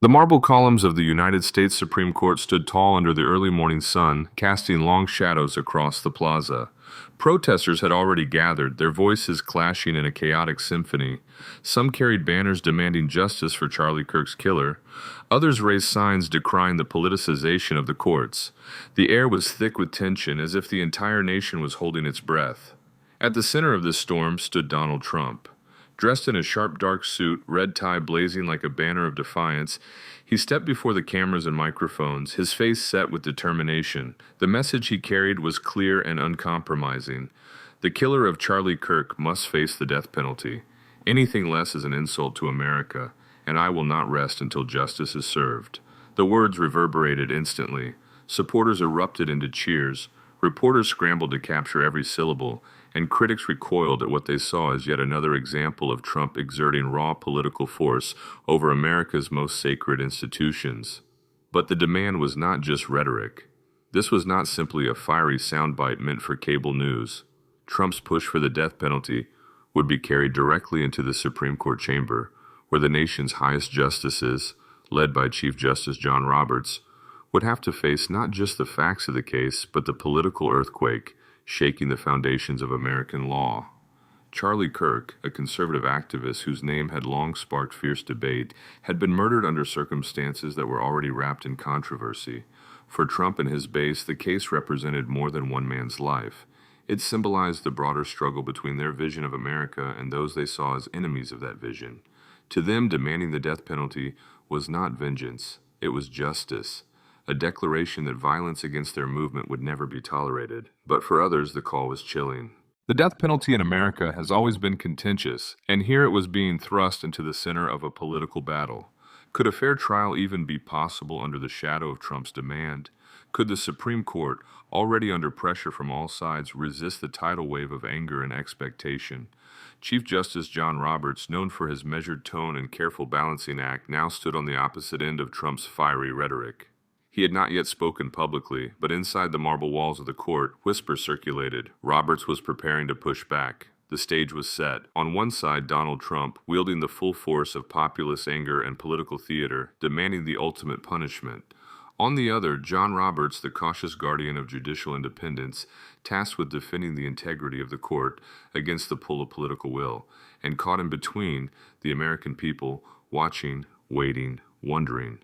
The marble columns of the United States Supreme Court stood tall under the early morning sun, casting long shadows across the plaza. Protesters had already gathered, their voices clashing in a chaotic symphony. Some carried banners demanding justice for Charlie Kirk's killer. Others raised signs decrying the politicization of the courts. The air was thick with tension, as if the entire nation was holding its breath. At the center of this storm stood Donald Trump. Dressed in a sharp dark suit, red tie blazing like a banner of defiance, he stepped before the cameras and microphones, his face set with determination. The message he carried was clear and uncompromising. The killer of Charlie Kirk must face the death penalty. Anything less is an insult to America, and I will not rest until justice is served. The words reverberated instantly. Supporters erupted into cheers. Reporters scrambled to capture every syllable, and critics recoiled at what they saw as yet another example of Trump exerting raw political force over America's most sacred institutions. But the demand was not just rhetoric. This was not simply a fiery soundbite meant for cable news. Trump's push for the death penalty would be carried directly into the Supreme Court chamber, where the nation's highest justices, led by Chief Justice John Roberts, would have to face not just the facts of the case, but the political earthquake shaking the foundations of American law. Charlie Kirk, a conservative activist whose name had long sparked fierce debate, had been murdered under circumstances that were already wrapped in controversy. For Trump and his base, the case represented more than one man's life. It symbolized the broader struggle between their vision of America and those they saw as enemies of that vision. To them, demanding the death penalty was not vengeance, it was justice. A declaration that violence against their movement would never be tolerated. But for others, the call was chilling. The death penalty in America has always been contentious, and here it was being thrust into the center of a political battle. Could a fair trial even be possible under the shadow of Trump's demand? Could the Supreme Court, already under pressure from all sides, resist the tidal wave of anger and expectation? Chief Justice John Roberts, known for his measured tone and careful balancing act, now stood on the opposite end of Trump's fiery rhetoric. He had not yet spoken publicly, but inside the marble walls of the court, whispers circulated. Roberts was preparing to push back. The stage was set. On one side, Donald Trump, wielding the full force of populist anger and political theater, demanding the ultimate punishment. On the other, John Roberts, the cautious guardian of judicial independence, tasked with defending the integrity of the court against the pull of political will, and caught in between, the American people, watching, waiting, wondering.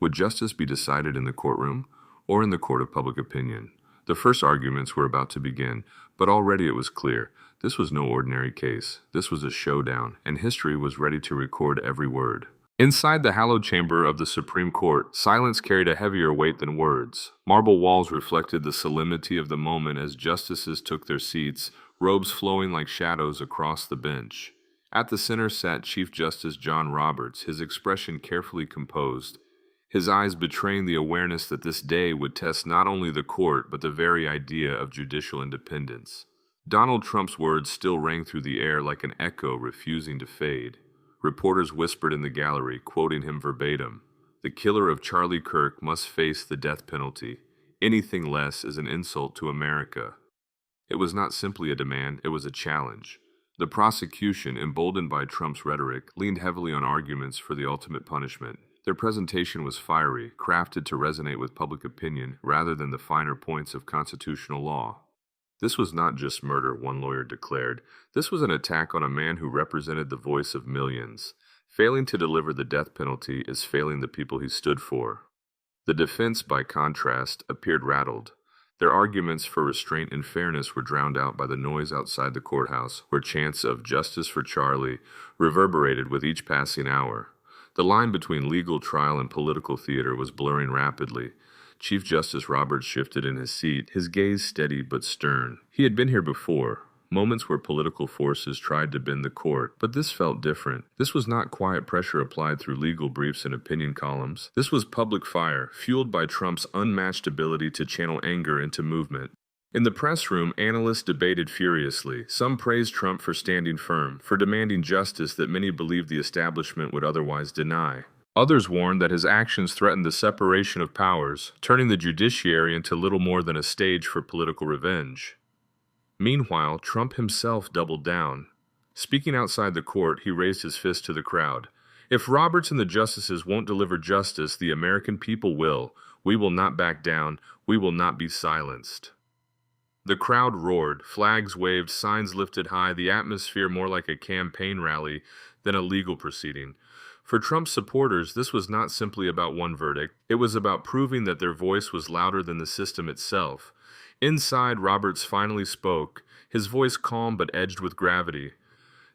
Would justice be decided in the courtroom or in the court of public opinion? The first arguments were about to begin, but already it was clear. This was no ordinary case. This was a showdown, and history was ready to record every word. Inside the hallowed chamber of the Supreme Court, silence carried a heavier weight than words. Marble walls reflected the solemnity of the moment as justices took their seats, robes flowing like shadows across the bench. At the center sat Chief Justice John Roberts, his expression carefully composed, his eyes betraying the awareness that this day would test not only the court, but the very idea of judicial independence. Donald Trump's words still rang through the air like an echo refusing to fade. Reporters whispered in the gallery, quoting him verbatim, "The killer of Charlie Kirk must face the death penalty. Anything less is an insult to America." It was not simply a demand, it was a challenge. The prosecution, emboldened by Trump's rhetoric, leaned heavily on arguments for the ultimate punishment. Their presentation was fiery, crafted to resonate with public opinion rather than the finer points of constitutional law. This was not just murder, one lawyer declared. This was an attack on a man who represented the voice of millions. Failing to deliver the death penalty is failing the people he stood for. The defense, by contrast, appeared rattled. Their arguments for restraint and fairness were drowned out by the noise outside the courthouse, where chants of "justice for Charlie" reverberated with each passing hour. The line between legal trial and political theater was blurring rapidly. Chief Justice Roberts shifted in his seat, his gaze steady but stern. He had been here before, moments where political forces tried to bend the court, but this felt different. This was not quiet pressure applied through legal briefs and opinion columns. This was public fire, fueled by Trump's unmatched ability to channel anger into movement. In the press room, analysts debated furiously. Some praised Trump for standing firm, for demanding justice that many believed the establishment would otherwise deny. Others warned that his actions threatened the separation of powers, turning the judiciary into little more than a stage for political revenge. Meanwhile, Trump himself doubled down. Speaking outside the court, he raised his fist to the crowd. If Roberts and the justices won't deliver justice, the American people will. We will not back down. We will not be silenced. The crowd roared, flags waved, signs lifted high, the atmosphere more like a campaign rally than a legal proceeding. For Trump's supporters, this was not simply about one verdict. It was about proving that their voice was louder than the system itself. Inside, Roberts finally spoke, his voice calm but edged with gravity.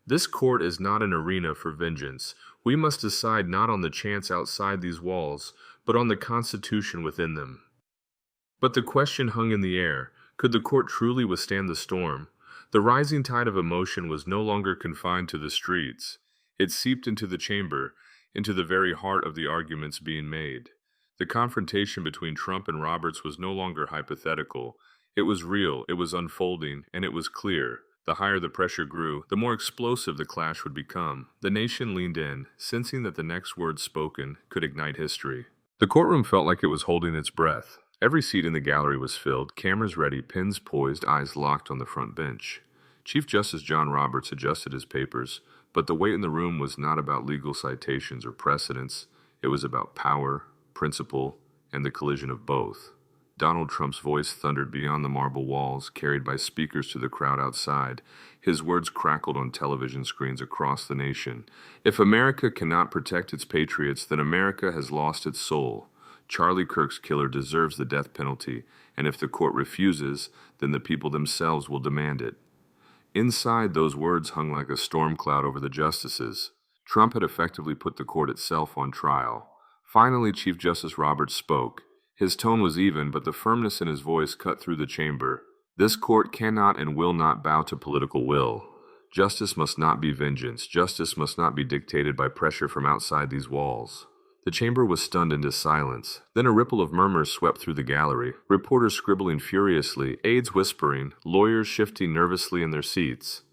This court is not an arena for vengeance. We must decide not on the chance outside these walls, but on the Constitution within them. But the question hung in the air. Could the court truly withstand the storm? The rising tide of emotion was no longer confined to the streets. It seeped into the chamber, into the very heart of the arguments being made. The confrontation between Trump and Roberts was no longer hypothetical. It was real, it was unfolding, and it was clear. The higher the pressure grew, the more explosive the clash would become. The nation leaned in, sensing that the next words spoken could ignite history. The courtroom felt like it was holding its breath. Every seat in the gallery was filled, cameras ready, pens poised, eyes locked on the front bench. Chief Justice John Roberts adjusted his papers, but the weight in the room was not about legal citations or precedents. It was about power, principle, and the collision of both. Donald Trump's voice thundered beyond the marble walls, carried by speakers to the crowd outside. His words crackled on television screens across the nation. If America cannot protect its patriots, then America has lost its soul. Charlie Kirk's killer deserves the death penalty, and if the court refuses, then the people themselves will demand it. Inside, those words hung like a storm cloud over the justices. Trump had effectively put the court itself on trial. Finally, Chief Justice Roberts spoke. His tone was even, but the firmness in his voice cut through the chamber. This court cannot and will not bow to political will. Justice must not be vengeance. Justice must not be dictated by pressure from outside these walls. The chamber was stunned into silence. Then a ripple of murmurs swept through the gallery, reporters scribbling furiously, aides whispering, lawyers shifting nervously in their seats.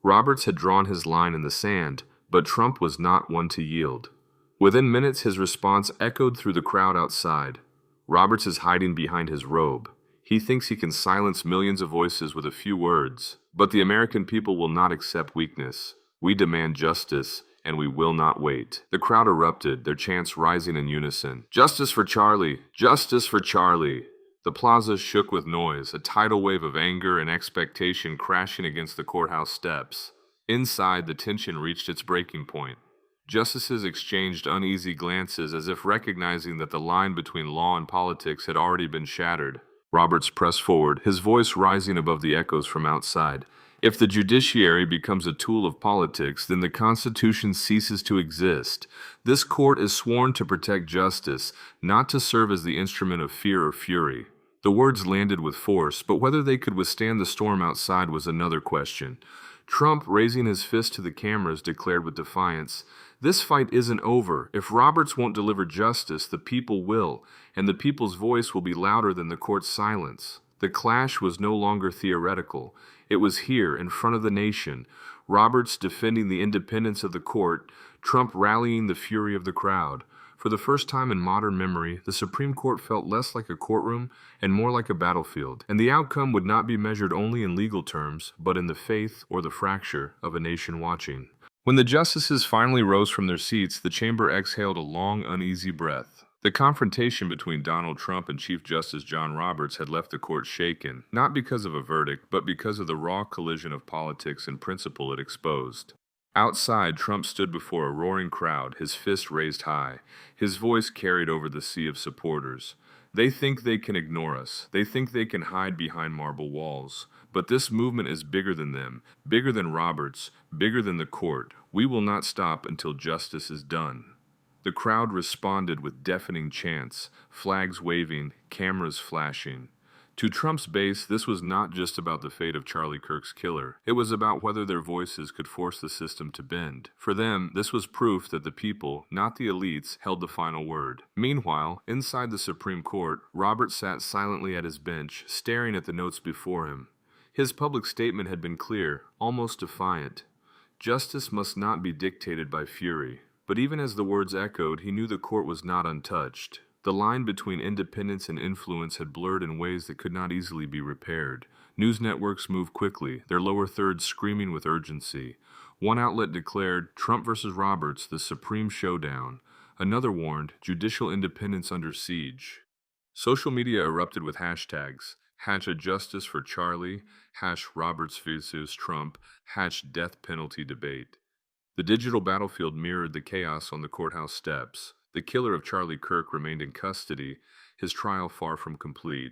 Roberts had drawn his line in the sand, but Trump was not one to yield. Within minutes, his response echoed through the crowd outside. Roberts is hiding behind his robe. He thinks he can silence millions of voices with a few words. But the American people will not accept weakness. We demand justice, and we will not wait. The crowd erupted, their chants rising in unison. Justice for Charlie! Justice for Charlie! The plaza shook with noise, a tidal wave of anger and expectation crashing against the courthouse steps. Inside, the tension reached its breaking point. Justices exchanged uneasy glances as if recognizing that the line between law and politics had already been shattered. Roberts pressed forward, his voice rising above the echoes from outside. If the judiciary becomes a tool of politics, then the Constitution ceases to exist. This court is sworn to protect justice, not to serve as the instrument of fear or fury. The words landed with force, but whether they could withstand the storm outside was another question. Trump, raising his fist to the cameras, declared with defiance, "This fight isn't over. If Roberts won't deliver justice, the people will, and the people's voice will be louder than the court's silence." The clash was no longer theoretical. It was here, in front of the nation. Roberts defending the independence of the court, Trump rallying the fury of the crowd. For the first time in modern memory, the Supreme Court felt less like a courtroom and more like a battlefield, and the outcome would not be measured only in legal terms, but in the faith or the fracture of a nation watching. When the justices finally rose from their seats, the chamber exhaled a long, uneasy breath. The confrontation between Donald Trump and Chief Justice John Roberts had left the court shaken, not because of a verdict, but because of the raw collision of politics and principle it exposed. Outside, Trump stood before a roaring crowd, his fist raised high. His voice carried over the sea of supporters. They think they can ignore us. They think they can hide behind marble walls. But this movement is bigger than them, bigger than Roberts, bigger than the court. We will not stop until justice is done. The crowd responded with deafening chants, flags waving, cameras flashing. To Trump's base, this was not just about the fate of Charlie Kirk's killer. It was about whether their voices could force the system to bend. For them, this was proof that the people, not the elites, held the final word. Meanwhile, inside the Supreme Court, Roberts sat silently at his bench, staring at the notes before him. His public statement had been clear, almost defiant. Justice must not be dictated by fury. But even as the words echoed, he knew the court was not untouched. The line between independence and influence had blurred in ways that could not easily be repaired. News networks moved quickly, their lower thirds screaming with urgency. One outlet declared Trump versus Roberts, the supreme showdown. Another warned judicial independence under siege. Social media erupted with hashtags. #Justice for Charlie, #Roberts versus Trump, #Death Penalty Debate. The digital battlefield mirrored the chaos on the courthouse steps. The killer of Charlie Kirk remained in custody, his trial far from complete.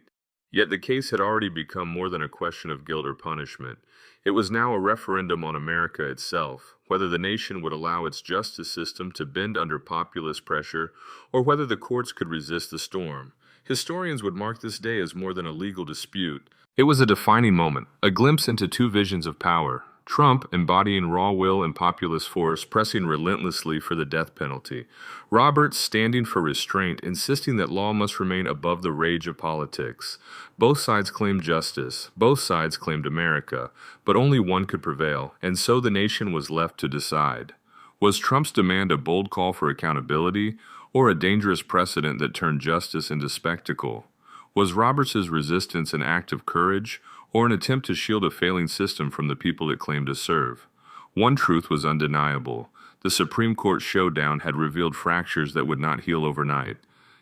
Yet the case had already become more than a question of guilt or punishment. It was now a referendum on America itself, whether the nation would allow its justice system to bend under populist pressure, or whether the courts could resist the storm. Historians would mark this day as more than a legal dispute. It was a defining moment, a glimpse into two visions of power. Trump, embodying raw will and populist force, pressing relentlessly for the death penalty. Roberts, standing for restraint, insisting that law must remain above the rage of politics. Both sides claimed justice, both sides claimed America, but only one could prevail, and so the nation was left to decide. Was Trump's demand a bold call for accountability, or a dangerous precedent that turned justice into spectacle? Was Roberts's resistance an act of courage, or an attempt to shield a failing system from the people it claimed to serve? One truth was undeniable. The Supreme Court showdown had revealed fractures that would not heal overnight.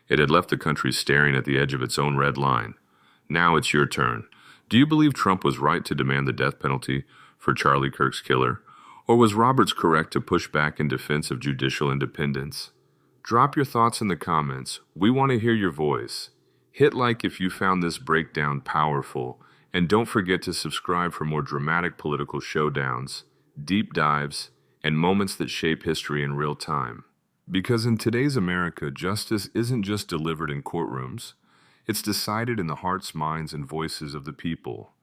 It had left the country staring at the edge of its own red line. Now it's your turn. Do you believe Trump was right to demand the death penalty for Charlie Kirk's killer? Or was Roberts correct to push back in defense of judicial independence? Drop your thoughts in the comments. We want to hear your voice. Hit like if you found this breakdown powerful, and don't forget to subscribe for more dramatic political showdowns, deep dives, and moments that shape history in real time. Because in today's America, justice isn't just delivered in courtrooms, it's decided in the hearts, minds, and voices of the people.